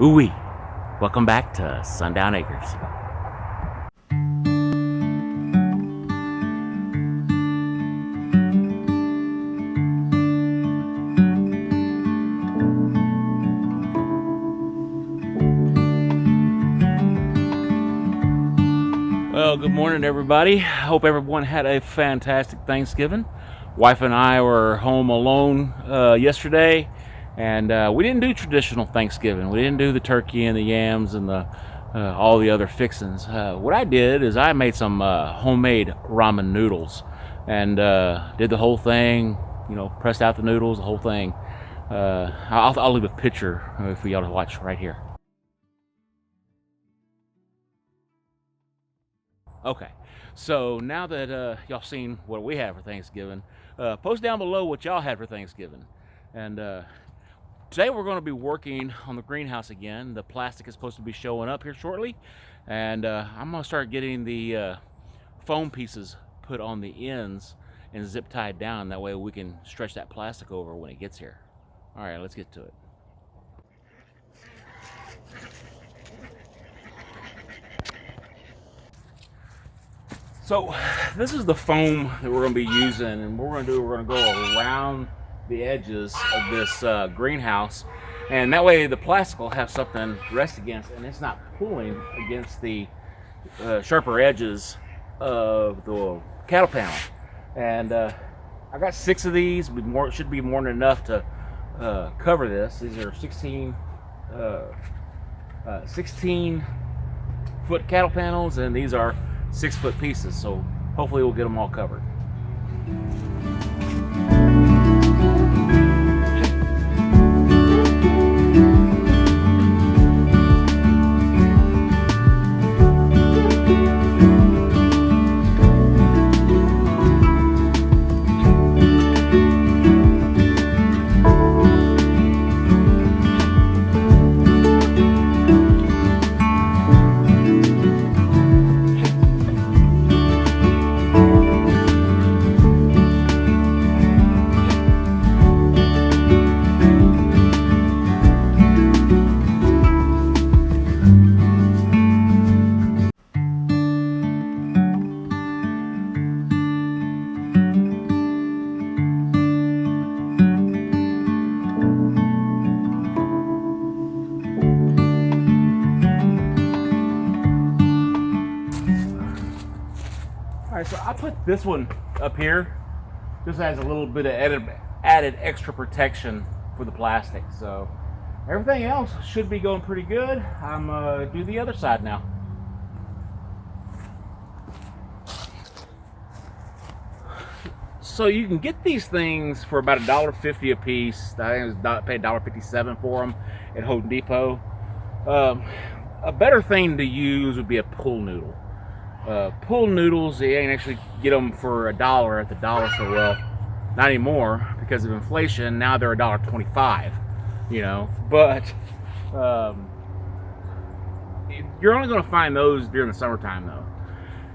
Ooh-wee. Welcome back to Sundown Acres. Well, good morning, everybody. Hope everyone had a fantastic Thanksgiving. Wife and I were home alone yesterday, and we didn't do traditional Thanksgiving. We didn't do the turkey and the yams and the all the other fixings. What I did is I made some homemade ramen noodles, and did the whole thing. You know, pressed out the noodles, the whole thing. I'll leave a picture for y'all to watch right here. Okay, so now that y'all seen what we had for Thanksgiving, post down below what y'all had for Thanksgiving. And today we're going to be working on the greenhouse again. The plastic is supposed to be showing up here shortly, and I'm going to start getting the foam pieces put on the ends and zip tied down. That way we can stretch that plastic over when it gets here. All right, let's get to it. So this is the foam that we're going to be using, and what we're going to do, we're going to go around the edges of this greenhouse, and that way the plastic will have something to rest against, and it's not pulling against the sharper edges of the cattle panel. And I got 6 of these. Should be more than enough to cover this. These are 16 foot cattle panels, and these are 6 foot pieces, so hopefully we'll get them all covered. Alright, so I put this one up here just as a little bit of added extra protection for the plastic. So everything else should be going pretty good. I'm do the other side now. So you can get these things for about $1.50 a piece. I paid $1.57 for them at Home Depot. A better thing to use would be a pull noodle. Pull noodles, you ain't actually get them for $1 at the dollar store. Well, not anymore because of inflation. Now they're $1.25, you know. But you're only going to find those during the summertime, though.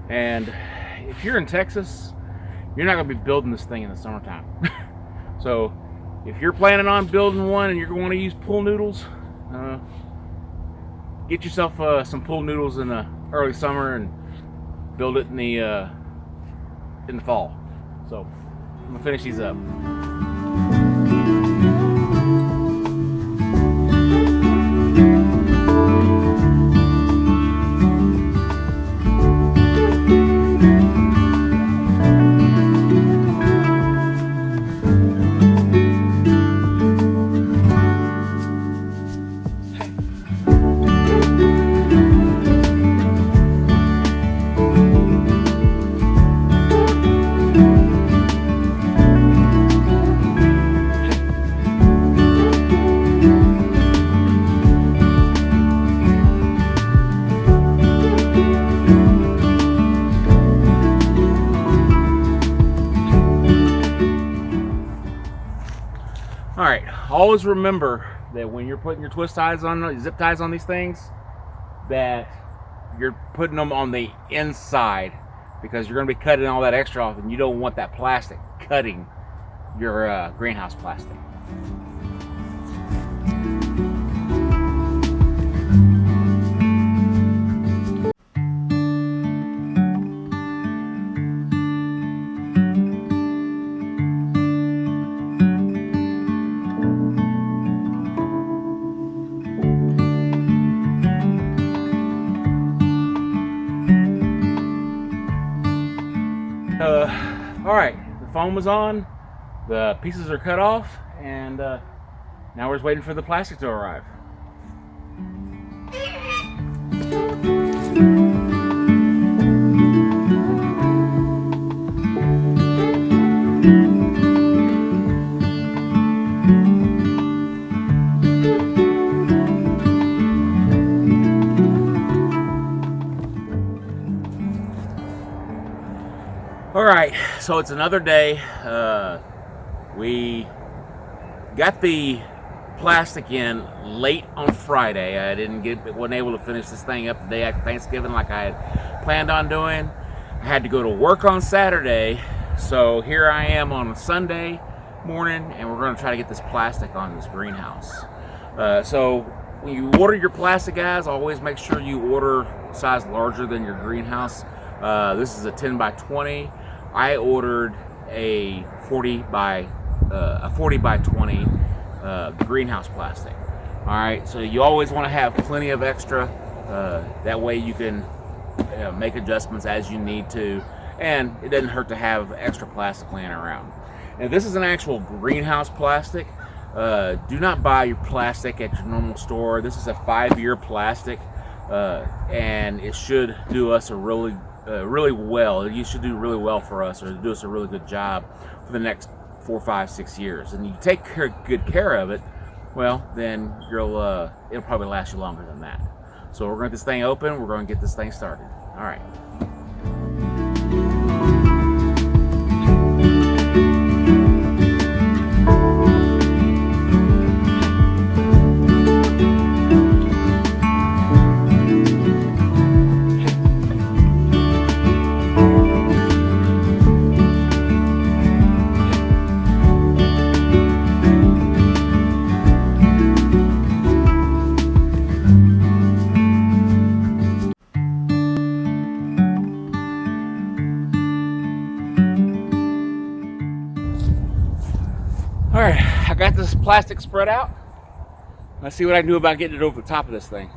And if you're in Texas, you're not going to be building this thing in the summertime. So if you're planning on building one and you're going to use pull noodles, get yourself some pull noodles in the early summer and build it in the fall. So I'm gonna finish these up. All right, always remember that when you're putting your twist ties on, zip ties on these things, that you're putting them on the inside, because you're going to be cutting all that extra off, and you don't want that plastic cutting your greenhouse plastic. foam is on, the pieces are cut off, and now we're just waiting for the plastic to arrive. All right, so it's another day. We got the plastic in late on Friday. I wasn't able to finish this thing up the day after Thanksgiving like I had planned on doing. I had to go to work on Saturday, so here I am on a Sunday morning, and we're going to try to get this plastic on this greenhouse. So when you order your plastic, guys, always make sure you order size larger than your greenhouse. This is a 10 by 20. I ordered a 40 by 20 greenhouse plastic. All right, so you always want to have plenty of extra. That way you can make adjustments as you need to, and it doesn't hurt to have extra plastic laying around. Now, this is an actual greenhouse plastic. Do not buy your plastic at your normal store. This is a 5-year plastic, and it should do us a really well. You should do really well for us, or do us a really good job for the next 4, 5, 6 years. And you take good care of it, well, then it'll probably last you longer than that. So we're going to get this thing open. We're going to get this thing started. All right. All right, I got this plastic spread out. Let's see what I can do about getting it over the top of this thing.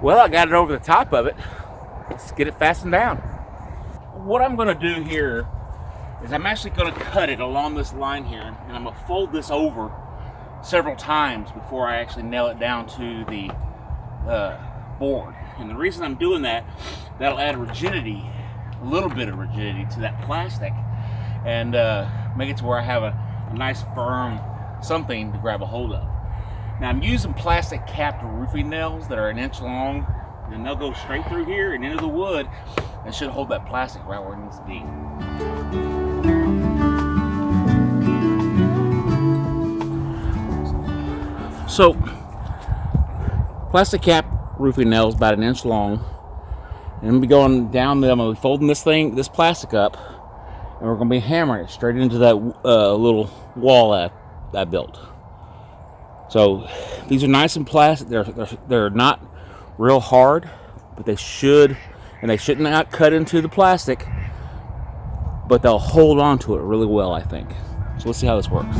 Well, I got it over the top of it. Let's get it fastened down. What I'm going to do here is I'm actually going to cut it along this line here, and I'm going to fold this over several times before I actually nail it down to the board. And the reason I'm doing that, that'll add rigidity, a little bit of rigidity to that plastic, and make it to where I have a nice firm something to grab a hold of. Now I'm using plastic capped roofing nails that are 1 inch long, and they'll go straight through here and into the wood and should hold that plastic right where it needs to be. So plastic cap roofing nails about 1 inch long, and I'm gonna be going down them. I'm gonna be folding this plastic up, and we're gonna be hammering it straight into that little wall I built. So these are nice and plastic. They're not real hard, but they should not cut into the plastic, but they'll hold on to it really well, I think. So let's see how this works.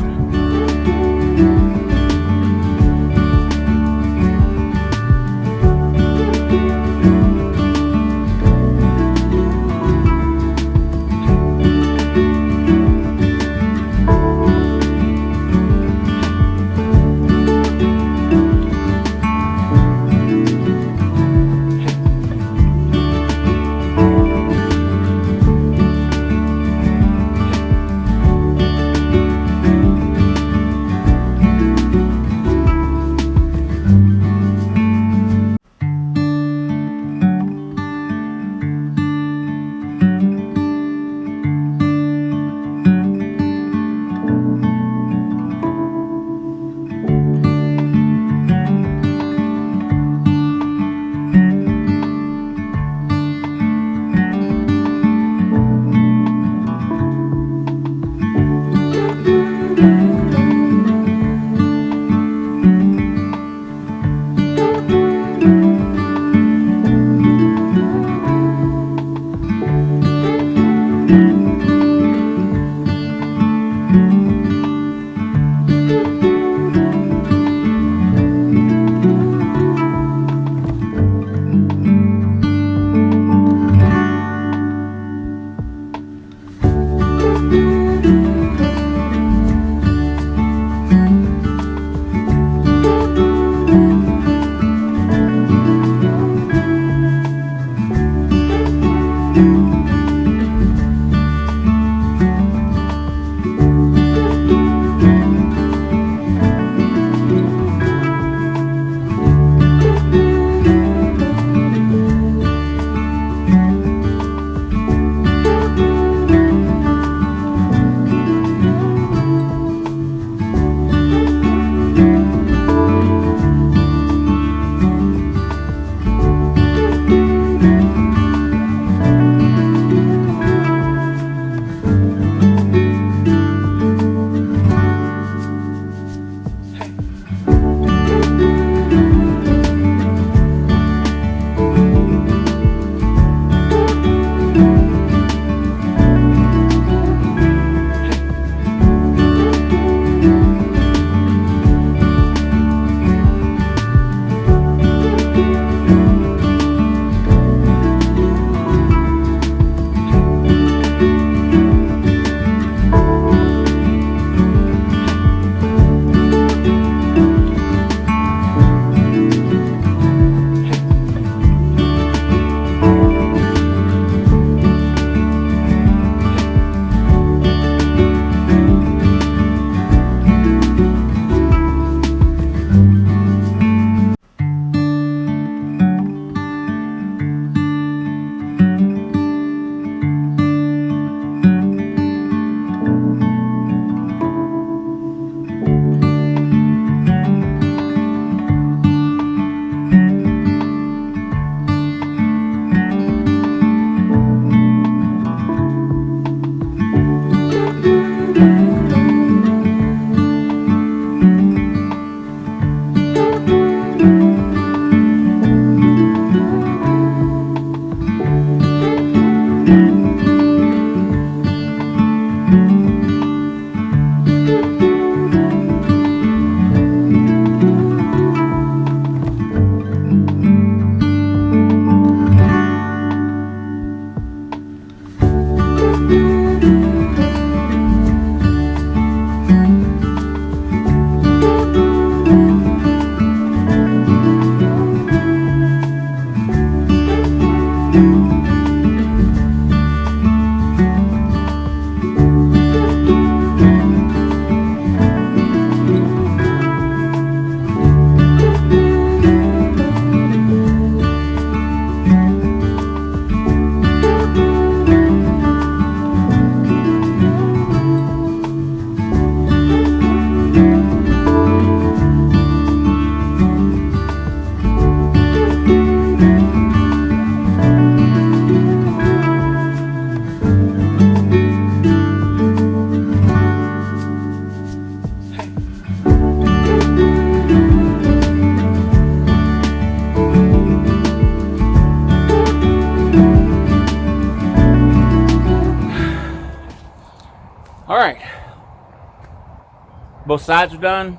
Both sides are done.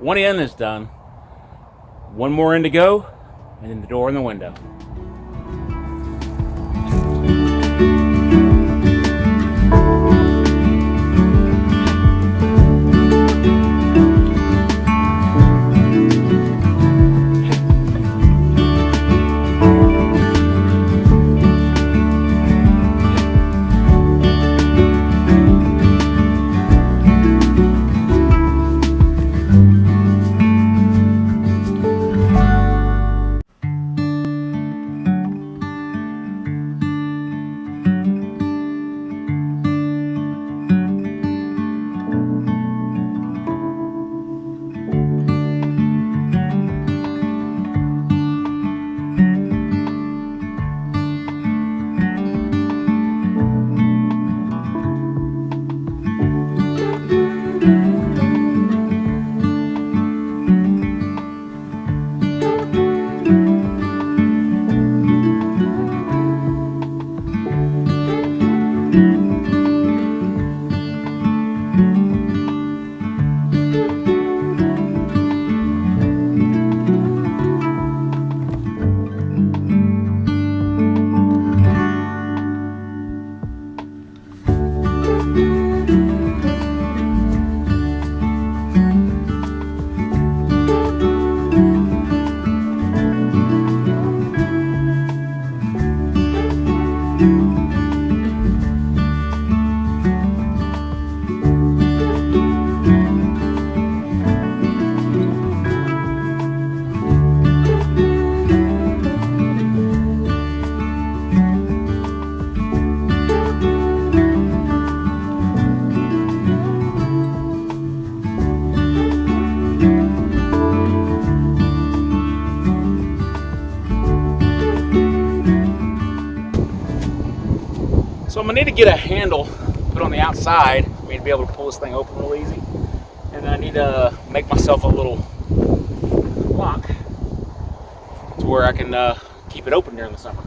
One end is done. One more end to go, and then the door and the window. So I'm gonna need to get a handle put on the outside for me to be able to pull this thing open real easy. And I need to make myself a little lock to where I can keep it open during the summer.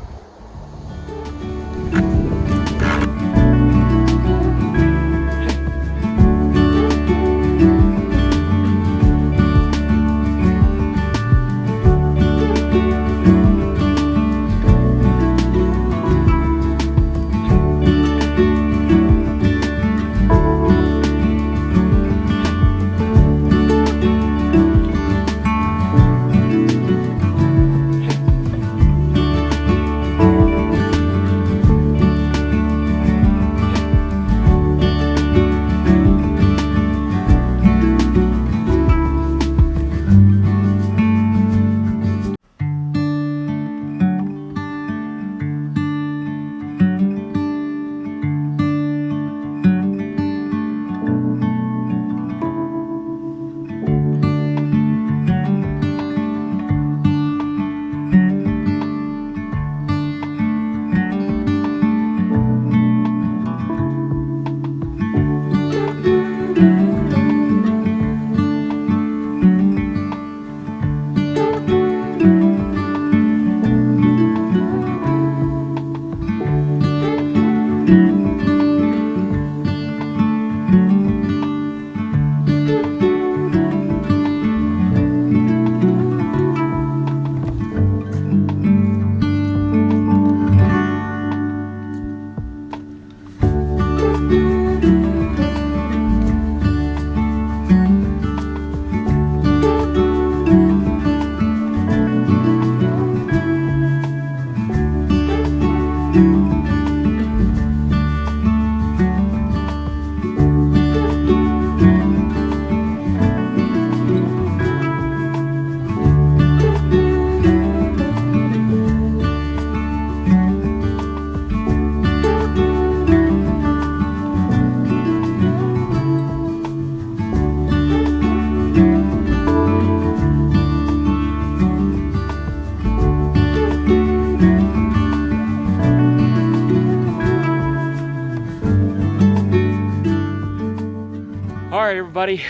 Alright everybody,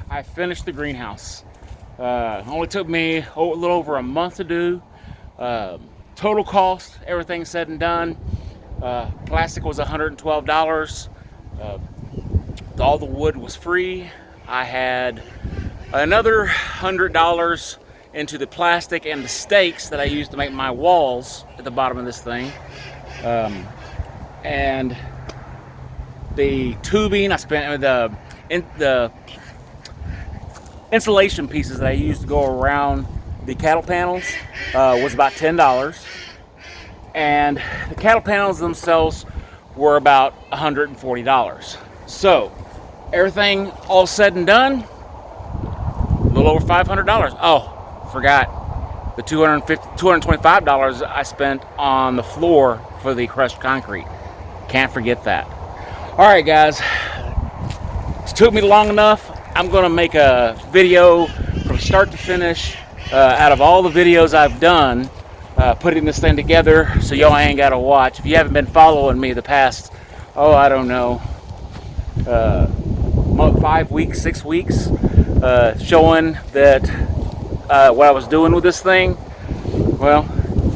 I finished the greenhouse. Only took me a little over a month to do. Total cost, everything said and done, plastic was $112. All the wood was free. I had another $100 into the plastic and the stakes that I used to make my walls at the bottom of this thing. And the tubing I spent, the insulation pieces that I used to go around the cattle panels was about $10. And the cattle panels themselves were about $140. So everything all said and done, a little over $500. Oh, forgot the $225 I spent on the floor for the crushed concrete. Can't forget that. All right, guys, it took me long enough. I'm gonna make a video from start to finish out of all the videos I've done putting this thing together, so y'all ain't gotta watch. If you haven't been following me the past, I don't know, 5 weeks, 6 weeks, showing that what I was doing with this thing, well,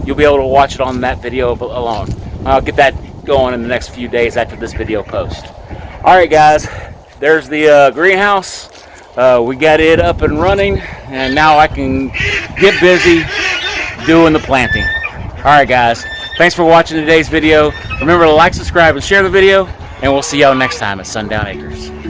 you'll be able to watch it on that video alone. I'll get that going in the next few days after this video post. All right, guys, there's the greenhouse. We got it up and running, and now I can get busy doing the planting. All right, guys, thanks for watching today's video. Remember to like, subscribe, and share the video, and we'll see y'all next time at Sundown Acres.